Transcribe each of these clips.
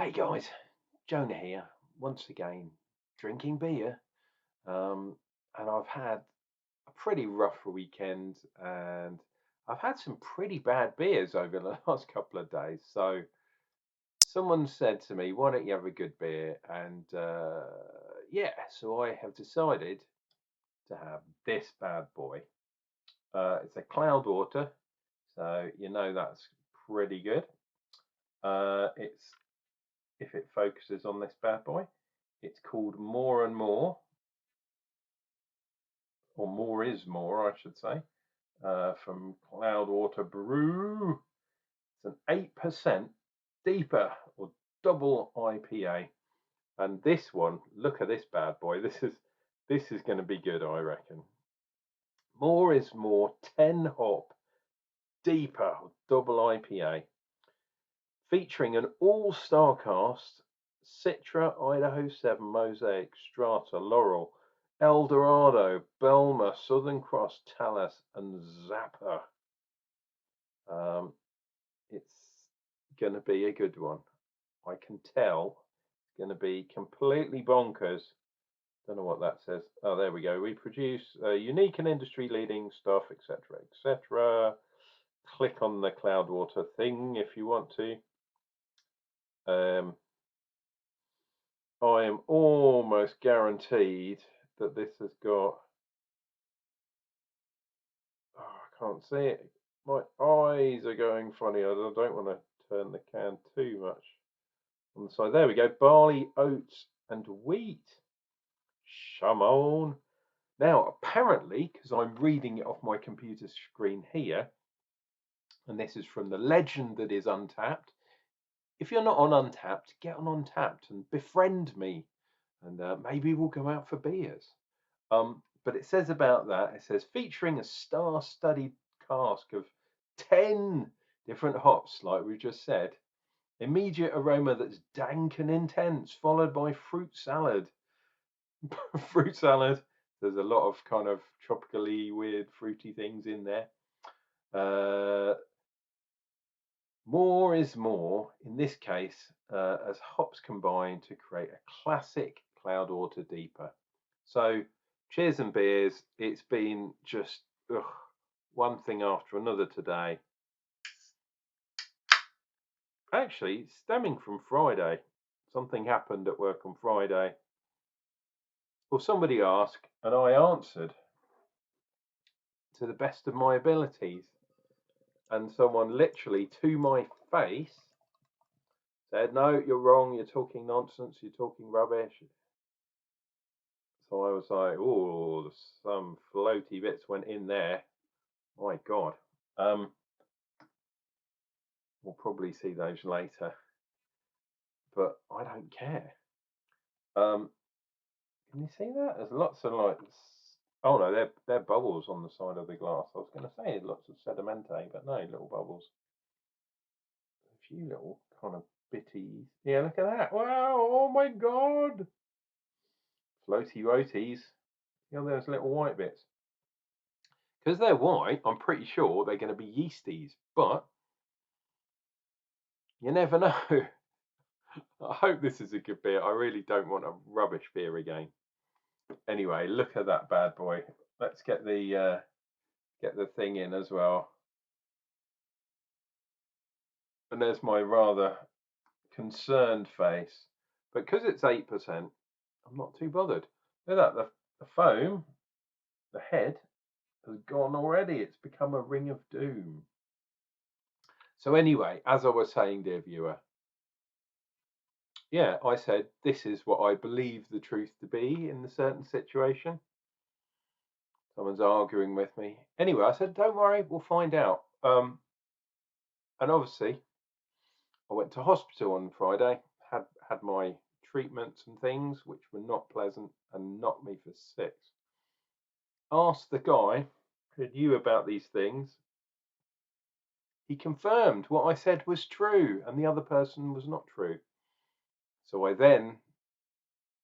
Hey guys, Jonah here, once again, drinking beer. Um, and I've had a pretty rough weekend and I've had some pretty bad beers over the last couple of days. So someone said to me, why don't you have a good beer? And yeah, so I have decided to have this bad boy. It's a Cloudwater, so you know that's pretty good. It's if it focuses on this bad boy. It's called More and More, or More is More, I should say, from Cloudwater Brew. It's an 8% DIPA or double IPA. And this one, look at this bad boy. This is going to be good, I reckon. More is More 10 hop DIPA or double IPA, featuring an all-star cast: Citra, Idaho 7, Mosaic, Strata, Laurel, Eldorado, Belma, Southern Cross, Talus, and Zappa. It's going to be a good one. I can tell it's going to be completely bonkers. Don't know what that says. Oh, there we go. We produce unique and industry-leading stuff, etc., etc. Click on the Cloudwater thing if you want to. I am almost guaranteed that this has got. Oh, I can't see it. My eyes are going funny. I don't want to turn the can too much on the side. There we go. Barley, oats, and wheat. Shamon. Now, apparently, because I'm reading it off my computer screen here, and this is from the legend that is Untapped. If you're not on Untapped, get on Untapped and befriend me, and maybe we'll go out for beers. But it says about that, it says featuring a star-studded cask of 10 different hops, like we just said. Immediate aroma that's dank and intense, followed by fruit salad. Fruit salad. There's a lot of kind of tropically weird fruity things in there. More is more, in this case, as hops combine to create a classic Cloudwater DIPA. So, cheers and beers. It's been just one thing after another today. Actually, stemming from Friday, something happened at work on Friday. Well, somebody asked, and I answered to the best of my abilities. And someone literally to my face said, no, you're wrong, you're talking nonsense, you're talking rubbish. So I was like, oh, some floaty bits went in there. My God. We'll probably see those later, but I don't care. Can you see that? There's lots of like, oh no, they're bubbles on the side of the glass. I was going to say lots of sedimenti, but no, little bubbles. A few little kind of bitties. Yeah, look at that. Wow, oh my God. Floaty roties. You know, those little white bits. Because they're white, I'm pretty sure they're going to be yeasties, but you never know. I hope this is a good beer. I really don't want a rubbish beer again. Anyway, look at that bad boy. Let's get the thing in as well. And there's my rather concerned face. But because it's 8%, I'm not too bothered. Look at that, the foam, the head, has gone already. It's become a ring of doom. So anyway, as I was saying, dear viewer, yeah, I said this is what I believe the truth to be in a certain situation. Someone's arguing with me. Anyway, I said, don't worry, we'll find out. And obviously, I went to hospital on Friday, had my treatments and things, which were not pleasant and knocked me for 6. Asked the guy who knew about these things. He confirmed what I said was true and the other person was not true. So I then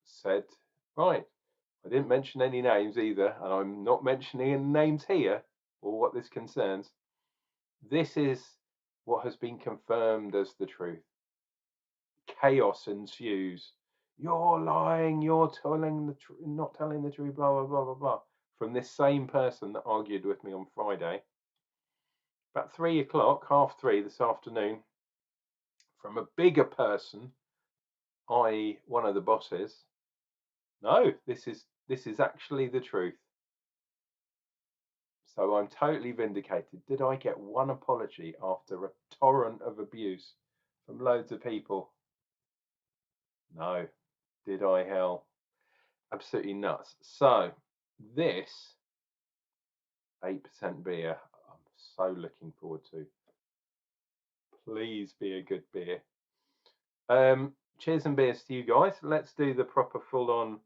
said, right, I didn't mention any names either, and I'm not mentioning any names here or what this concerns. This is what has been confirmed as the truth. chaos ensues. You're lying, you're telling the not telling the truth, blah, blah, blah, blah, blah. From this same person that argued with me on Friday. About 3 o'clock, 3:30 this afternoon, from a bigger person, i.e. one of the bosses. No, this is actually the truth. So I'm totally vindicated. Did I get one apology after a torrent of abuse from loads of people? No. Did I, hell? Absolutely nuts. So this 8% beer, I'm so looking forward to. Please be a good beer. Cheers and beers to you guys. Let's do the proper full on.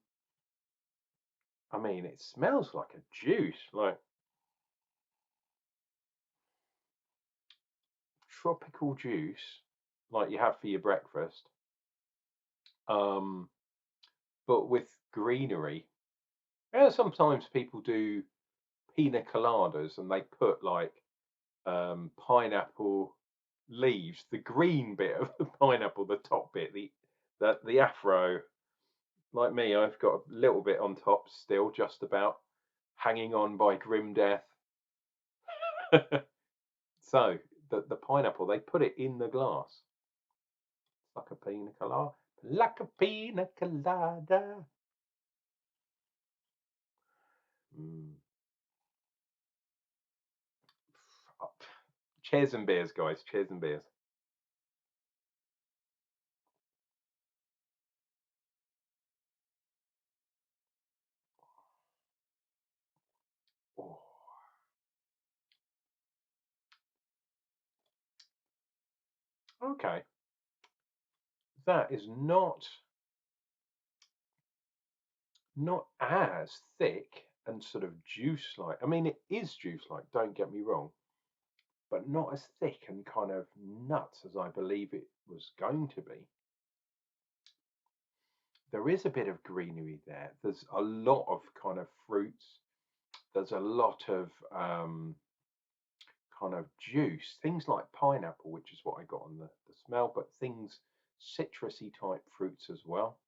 I mean, it smells like a juice, like tropical juice, like you have for your breakfast. But with greenery. Yeah, sometimes people do Pina Coladas and they put like pineapple leaves, the green bit of the pineapple, the top bit, the afro. Like me, I've got a little bit on top still, just about hanging on by grim death. So the pineapple, they put it in the glass. It's like a pina colada. Like a pina colada. Cheers and beers, guys. Cheers and beers. Oh. Okay. That is not as thick and sort of juice-like. I mean, it is juice-like, don't get me wrong, but not as thick and kind of nuts as I believe it was going to be. There is a bit of greenery there. There's a lot of kind of fruits. There's a lot of kind of juice, things like pineapple, which is what I got on the smell, but things, citrusy type fruits as well.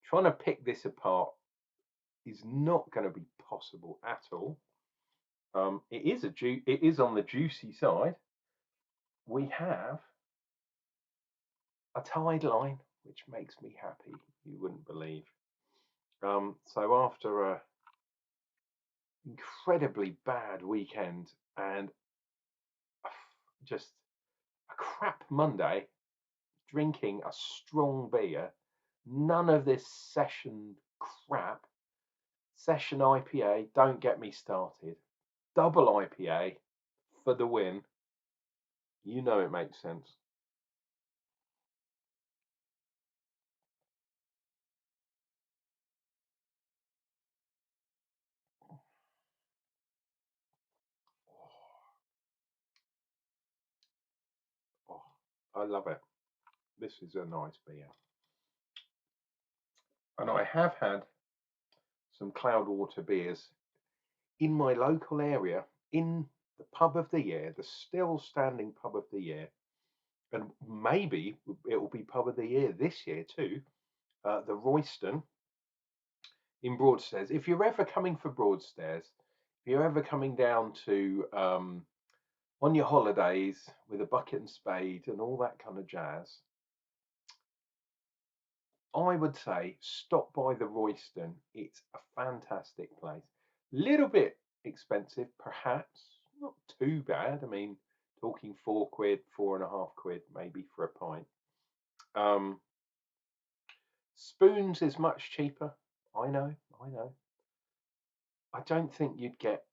Trying to pick this apart is not going to be possible at all. It is on the juicy side. We have a tide line, which makes me happy. You wouldn't believe. So after a incredibly bad weekend and just a crap Monday, drinking a strong beer, none of this session crap. Session IPA, don't get me started. Double IPA for the win. You know it makes sense. Oh, I love it. This is a nice beer. And I have had some Cloudwater beers in my local area, in the pub of the year, the still standing pub of the year, and maybe it will be pub of the year this year too, the Royston in Broadstairs. If you're ever coming for Broadstairs, if you're ever coming down to on your holidays with a bucket and spade and all that kind of jazz, I would say stop by the Royston. It's a fantastic place. Little bit expensive, perhaps. Not too bad. I mean, talking £4, £4.50 maybe for a pint. Spoons is much cheaper. I know. I don't think you'd get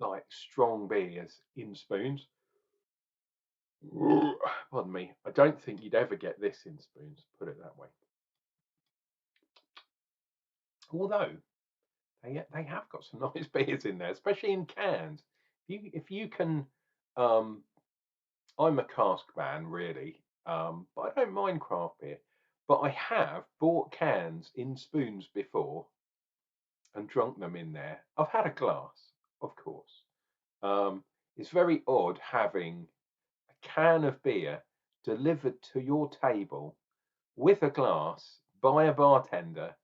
like strong beers in spoons. Pardon me. I don't think you'd ever get this in spoons, put it that way. Although they have got some nice beers in there, especially in cans. If you can, I'm a cask man really, but I don't mind craft beer. But I have bought cans in spoons before and drunk them in there. I've had a glass, of course. It's very odd having a can of beer delivered to your table with a glass by a bartender,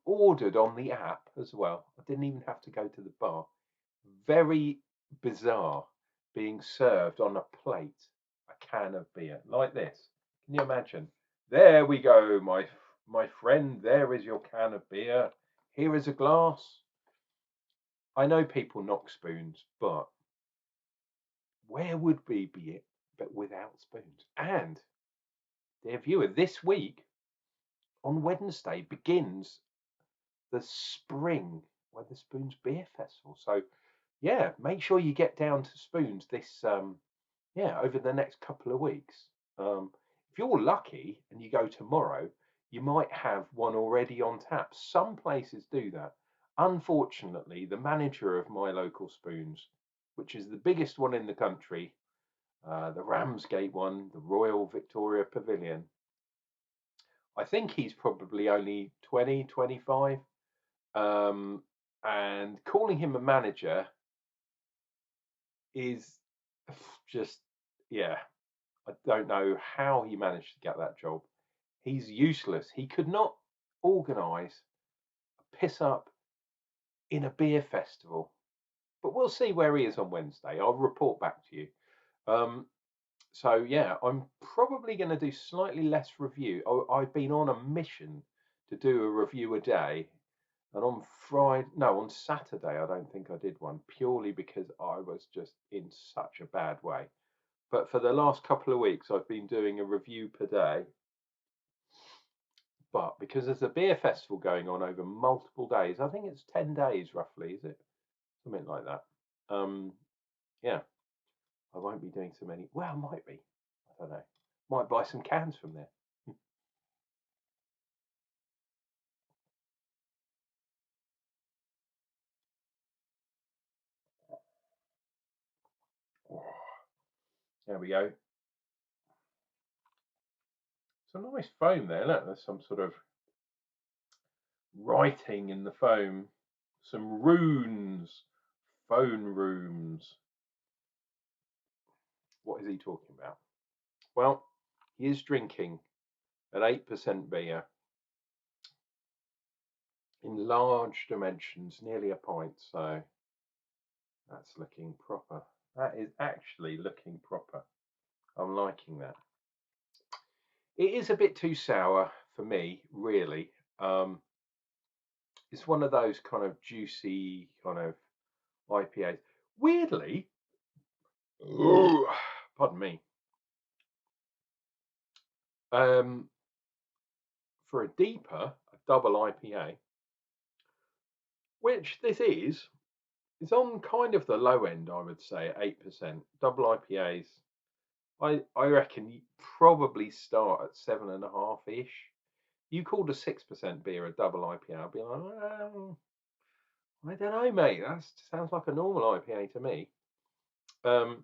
ordered on the app as well. I didn't even have to go to the bar. Very bizarre, being served on a plate, a can of beer like this. Can you imagine? There we go, my friend. There is your can of beer. Here is a glass. I know people knock spoons, but where would we be it but without spoons? And dear viewer, this week on Wednesday begins the Spring Wetherspoons Beer Festival. So yeah, make sure you get down to Spoons this over the next couple of weeks. If you're lucky and you go tomorrow, you might have one already on tap. Some places do that. Unfortunately, the manager of my local Spoons, which is the biggest one in the country, the Ramsgate one, the Royal Victoria Pavilion, I think he's probably only 20, 25. And calling him a manager is just, yeah, I don't know how he managed to get that job. He's useless. He could not organise a piss up in a beer festival. But we'll see where he is on Wednesday. I'll report back to you. So yeah, I'm probably going to do slightly less review. I've been on a mission to do a review a day, and on Saturday I don't think I did one, purely because I was just in such a bad way. But for the last couple of weeks I've been doing a review per day. But because there's a beer festival going on over multiple days, I think it's 10 days roughly, is it? Something like that. Yeah, I won't be doing so many. Well, might be. I don't know. Might buy some cans from there. There we go. It's a nice foam there. Look, there's some sort of writing in the foam. Some runes. Phone rooms. What is he talking about? Well, he is drinking an 8% beer in large dimensions, nearly a pint. So that's looking proper. That is actually looking proper. I'm liking that. It is a bit too sour for me, really. It's one of those kind of juicy kind of IPAs. Weirdly, pardon me. For a DIPA, a double IPA, which this is, it's on kind of the low end, I would say, at 8%. Double IPAs, I reckon you probably start at 7.5-ish. You called a 6% beer a double IPA, I'd be like, well, I don't know, mate. That sounds like a normal IPA to me. But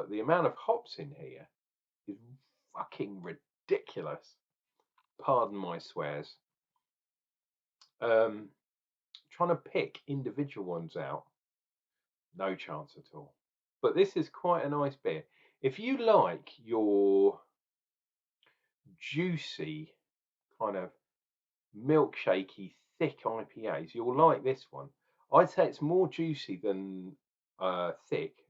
the amount of hops in here is fucking ridiculous. Pardon my swears. Trying to pick individual ones out, no chance at all. But this is quite a nice beer. If you like your juicy, kind of milkshakey, thick IPAs, you'll like this one. I'd say it's more juicy than thick,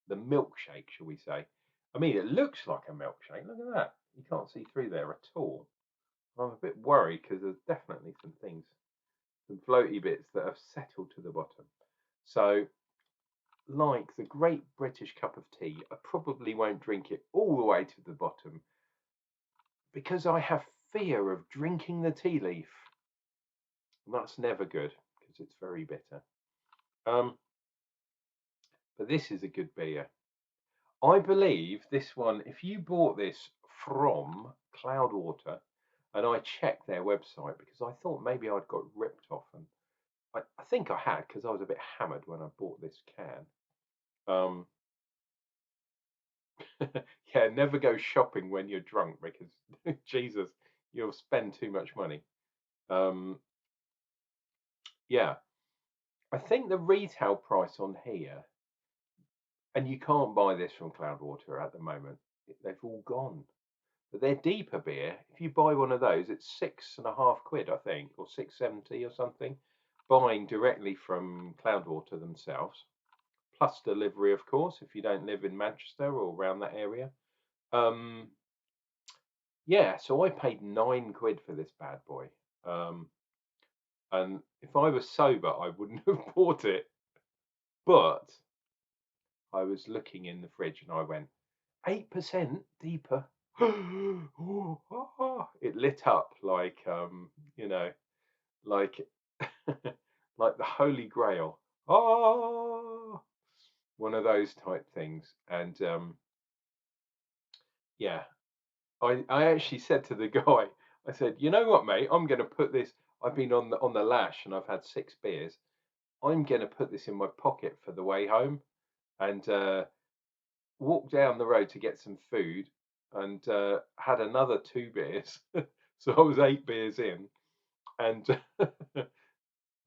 the milkshake, shall we say. I mean, it looks like a milkshake. Look at that. You can't see through there at all. I'm a bit worried because there's definitely some things, some floaty bits that have settled to the bottom. So, like the Great British Cup of Tea, I probably won't drink it all the way to the bottom because I have fear of drinking the tea leaf. And that's never good because it's very bitter. But this is a good beer. I believe this one, if you bought this from Cloudwater, and I checked their website because I thought maybe I'd got ripped off, and I think I had because I was a bit hammered when I bought this can. Yeah, never go shopping when you're drunk because Jesus, you'll spend too much money. Yeah, I think the retail price on here And you can't buy this from Cloudwater at the moment. They've all gone. But their DIPA beer, if you buy one of those, it's £6.50, I think, or £6.70 or something. Buying directly from Cloudwater themselves, plus delivery, of course, if you don't live in Manchester or around that area. Yeah, so I paid £9 for this bad boy. And if I was sober, I wouldn't have bought it. But I was looking in the fridge and I went, 8% DIPA. It lit up like, you know, like like the Holy Grail. Ah, one of those type things. And yeah, I actually said to the guy, I said, you know what, mate, I'm going to put this. I've been on the lash and I've had 6 beers. I'm going to put this in my pocket for the way home, and walked down the road to get some food, and had another 2 beers. So I was 8 beers in, and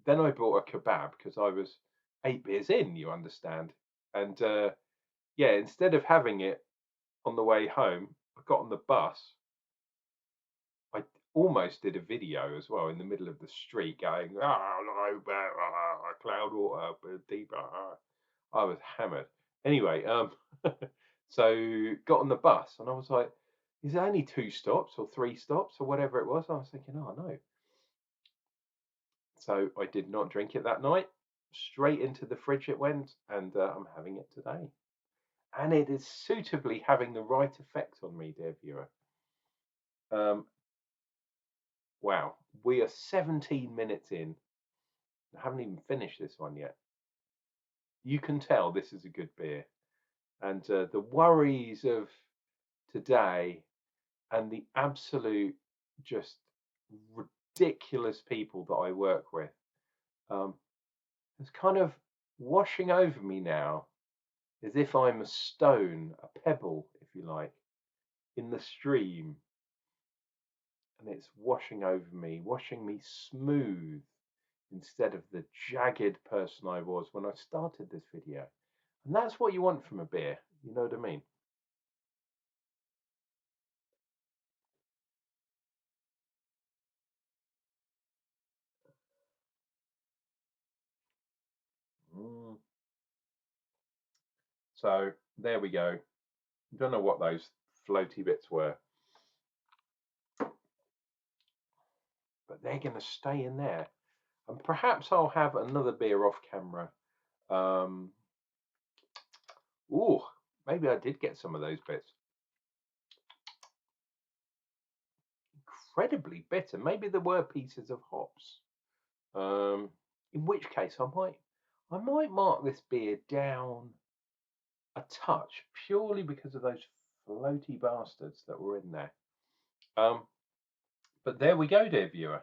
then I bought a kebab because I was 8 beers in, you understand. And yeah, instead of having it on the way home, I got on the bus. I almost did a video as well in the middle of the street going, Cloudwater, deeper. I was hammered. Anyway, so got on the bus and I was like, is it only 2 stops or 3 stops or whatever it was? I was thinking, oh no. So I did not drink it that night. Straight into the fridge it went, and I'm having it today. And it is suitably having the right effect on me, dear viewer. Wow, we are 17 minutes in. I haven't even finished this one yet. You can tell this is a good beer. And the worries of today and the absolute just ridiculous people that I work with, it's kind of washing over me now as if I'm a stone, a pebble, if you like, in the stream. And it's washing over me, washing me smooth instead of the jagged person I was when I started this video. And that's what you want from a beer, you know what I mean? Mm. So there we go. Don't know what those floaty bits were, but they're going to stay in there. And perhaps I'll have another beer off camera. Ooh, maybe I did get some of those bits. Incredibly bitter. Maybe there were pieces of hops. In which case I might mark this beer down a touch purely because of those floaty bastards that were in there. But there we go, dear viewer.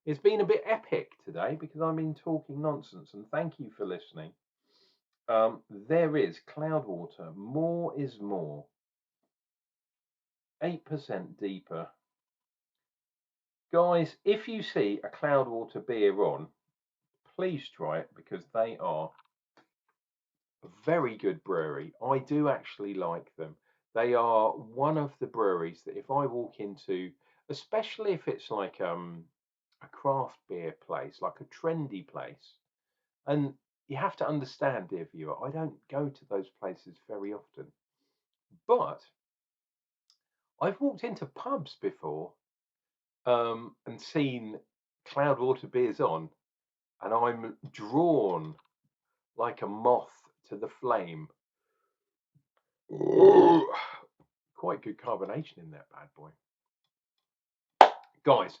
It's been a bit epic today because I've been talking nonsense, and thank you for listening. There is Cloudwater. More is more. 8% DIPA. Guys, if you see a Cloudwater beer on, please try it because they are a very good brewery. I do actually like them. They are one of the breweries that if I walk into, especially if it's like a craft beer place, like a trendy place, and you have to understand, dear viewer, I don't go to those places very often, but I've walked into pubs before and seen Cloudwater beers on, and I'm drawn like a moth to the flame. Quite good carbonation in that bad boy. Guys,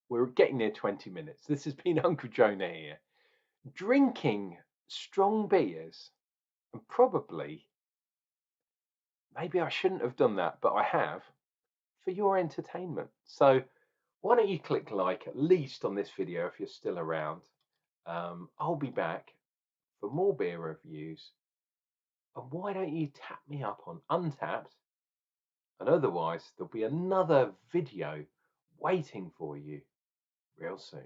we're getting near 20 minutes. This has been Unclejona here, drinking strong beers, and probably, maybe I shouldn't have done that, but I have, for your entertainment. So why don't you click like at least on this video if you're still around. I'll be back for more beer reviews. And why don't you tap me up on Untapped? And otherwise, there'll be another video waiting for you real soon.